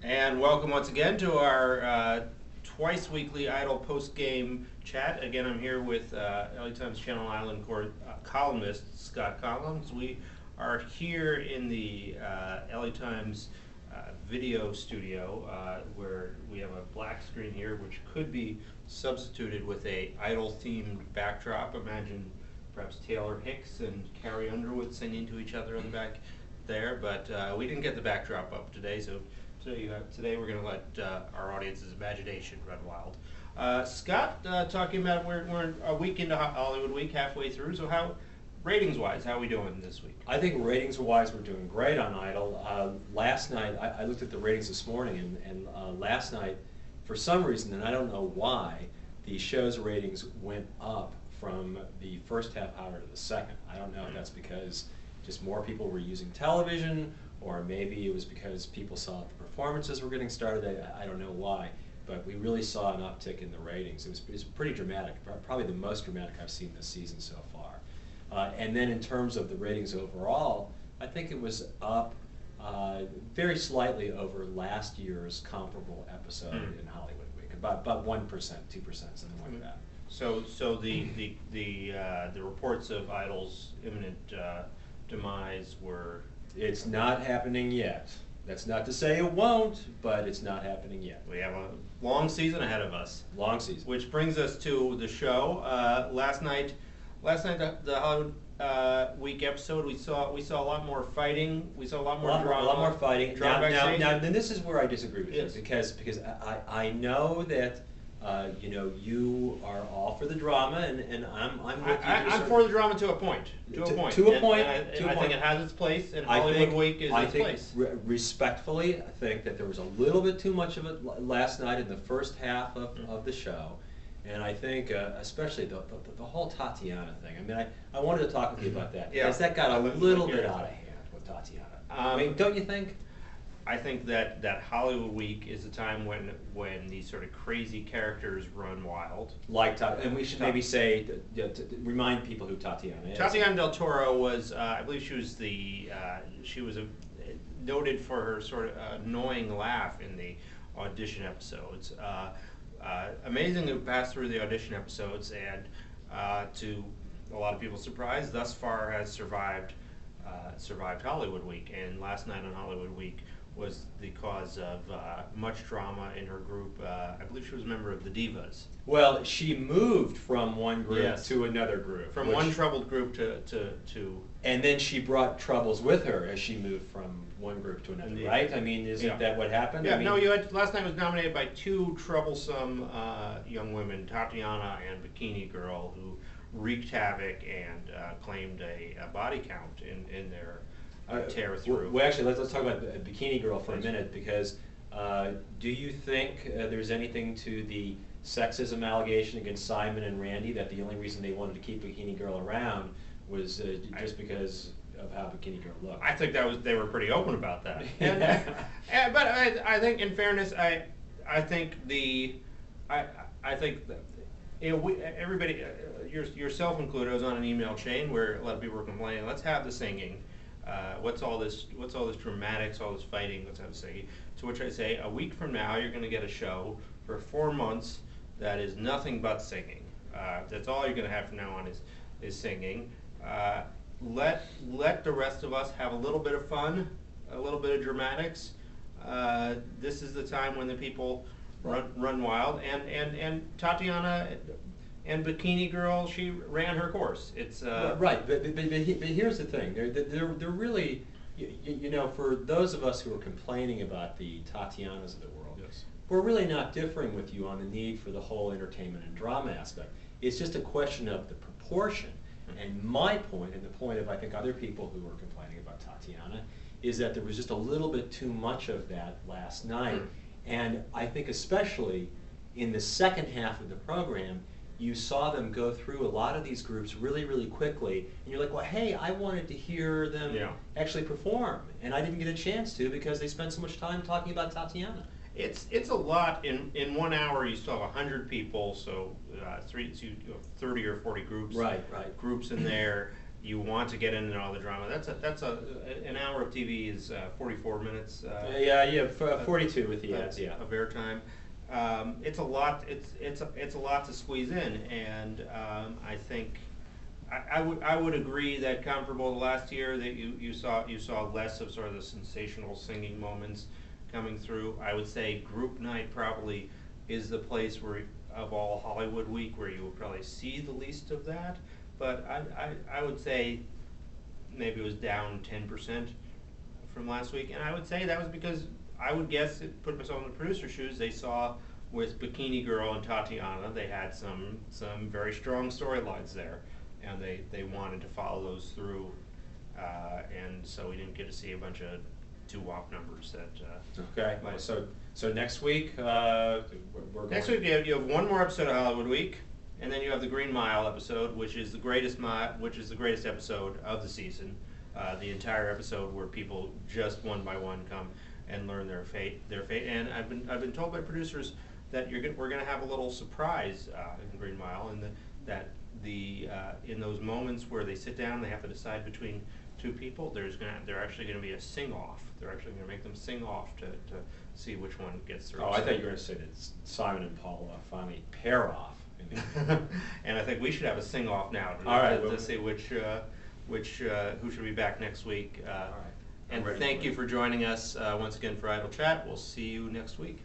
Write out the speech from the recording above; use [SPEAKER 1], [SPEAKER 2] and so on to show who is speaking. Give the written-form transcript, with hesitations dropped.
[SPEAKER 1] And welcome once again to our twice weekly Idol post-game chat. Again, I'm here with LA Times Channel Island columnist Scott Collins. We are here in the LA Times video studio where we have a black screen here which could be substituted with a Idol-themed backdrop. Imagine perhaps Taylor Hicks and Carrie Underwood singing to each other in the back there, but we didn't get the backdrop up today, so today we're going to let our audience's imagination run wild. Scott, talking about we're a week into Hollywood Week, halfway through, so ratings-wise, how are we doing this week?
[SPEAKER 2] I think ratings-wise we're doing great on Idol. Last night, I looked at the ratings this morning, and last night, for some reason, and I don't know why, the show's ratings went up from the first half hour to the second. I don't know if that's because just more people were using television, or maybe it was because people saw the performances were getting started. I don't know why, but we really saw an uptick in the ratings. It was pretty dramatic, probably the most dramatic I've seen this season so far. And then in terms of the ratings overall, I think it was up very slightly over last year's comparable episode in Hollywood Week, about 1%, 2%, something like that.
[SPEAKER 1] So the reports of Idol's imminent demise were...
[SPEAKER 2] It's not happening yet. That's not to say it won't, but it's not happening yet.
[SPEAKER 1] We have a long season ahead of us.
[SPEAKER 2] Long season.
[SPEAKER 1] Which brings us to the show. Last night, the Hollywood Week episode, we saw a lot more fighting. We saw a lot more drama.
[SPEAKER 2] A lot more fighting. Now, then this is where I disagree with
[SPEAKER 1] yes.
[SPEAKER 2] you, because I know that you are all for the drama, and I'm with you.
[SPEAKER 1] I'm for the drama to a point. To a point. I think it has its place, and Hollywood Week is its place.
[SPEAKER 2] Respectfully, I think that there was a little bit too much of it last night in the first half of the show. And I think, especially the whole Tatiana thing. I mean, I wanted to talk with you about that, because that got a little bit out of hand with Tatiana. I mean, don't you think?
[SPEAKER 1] I think that Hollywood Week is a time when these sort of crazy characters run wild.
[SPEAKER 2] And we should maybe say, to remind people who Tatiana is.
[SPEAKER 1] Tatiana del Toro was, I believe she was noted for her sort of annoying laugh in the audition episodes. Amazing to pass through the audition episodes, and to a lot of people's surprise, thus far has survived Hollywood Week. And last night on Hollywood Week was the cause of much drama in her group. I believe she was a member of the Divas.
[SPEAKER 2] Well, she moved from one group to another group.
[SPEAKER 1] From one troubled group to...
[SPEAKER 2] And then she brought troubles with her as she moved from one group to another, right? I mean, isn't that what happened?
[SPEAKER 1] Yeah,
[SPEAKER 2] I mean,
[SPEAKER 1] no, last night was nominated by two troublesome young women, Tatiana and Bikini Girl, who wreaked havoc and claimed a body count in their tear through.
[SPEAKER 2] Well, actually, let's talk about Bikini Girl for a minute, because do you think there's anything to the sexism allegation against Simon and Randy, that the only reason they wanted to keep Bikini Girl around was just because of how Bikini Girl looked?
[SPEAKER 1] I think they were pretty open about that. But I think, in fairness, I think that everybody, yourself included, I was on an email chain where a lot of people were complaining. Let's have the singing. What's all this dramatics, all this fighting? Let's have the singing. To which I say, a week from now, you're going to get a show for 4 months that is nothing but singing. That's all you're going to have from now on is singing. Let the rest of us have a little bit of fun, a little bit of dramatics. This is the time when the people run wild, and Tatiana and Bikini Girl, she ran her course. It's
[SPEAKER 2] right, but here's the thing. They're really, for those of us who are complaining about the Tatianas of the world, we're really not differing with you on the need for the whole entertainment and drama aspect. It's just a question of the proportion. And my point, and the point of I think other people who were complaining about Tatiana, is that there was just a little bit too much of that last night. And I think especially in the second half of the program, you saw them go through a lot of these groups really, really quickly, and you're like, well, hey, I wanted to hear them actually perform, and I didn't get a chance to because they spent so much time talking about Tatiana.
[SPEAKER 1] It's a lot. In 1 hour, you still have 100 people, so 30 or 40 groups.
[SPEAKER 2] Right.
[SPEAKER 1] Groups in there. you want to get into all the drama. An hour of TV is 44 minutes.
[SPEAKER 2] Yeah, 42 with the ads, yeah.
[SPEAKER 1] Of airtime. It's a lot. It's a lot to squeeze in, and I think I would agree that comparable to last year that you saw less of sort of the sensational singing moments coming through. I would say group night probably is the place where of all Hollywood week where you will probably see the least of that. But I would say maybe it was down 10% from last week, and I would say that was because I would guess, put myself in the producer's shoes, they saw with Bikini Girl and Tatiana, they had some very strong storylines there, and they wanted to follow those through, and so we didn't get to see a bunch of doo-wop numbers that.
[SPEAKER 2] Okay. So next week we're going.
[SPEAKER 1] Next week you have one more episode of Hollywood Week. And then you have the Green Mile episode, which is the greatest episode of the season. The entire episode where people just one by one come and learn their fate. And I've been told by producers that we're going to have a little surprise in Green Mile, and that in those moments where they sit down, they have to decide between two people. They're actually going to be a sing off. They're actually going to make them sing off to see which one gets through.
[SPEAKER 2] Oh, I thought you were going to say that Simon and Paula finally pair off.
[SPEAKER 1] And I think we should have a sing-off now to see who should be back next week.
[SPEAKER 2] All right.
[SPEAKER 1] And thank you for joining us once again for Idle Chat. We'll see you next week.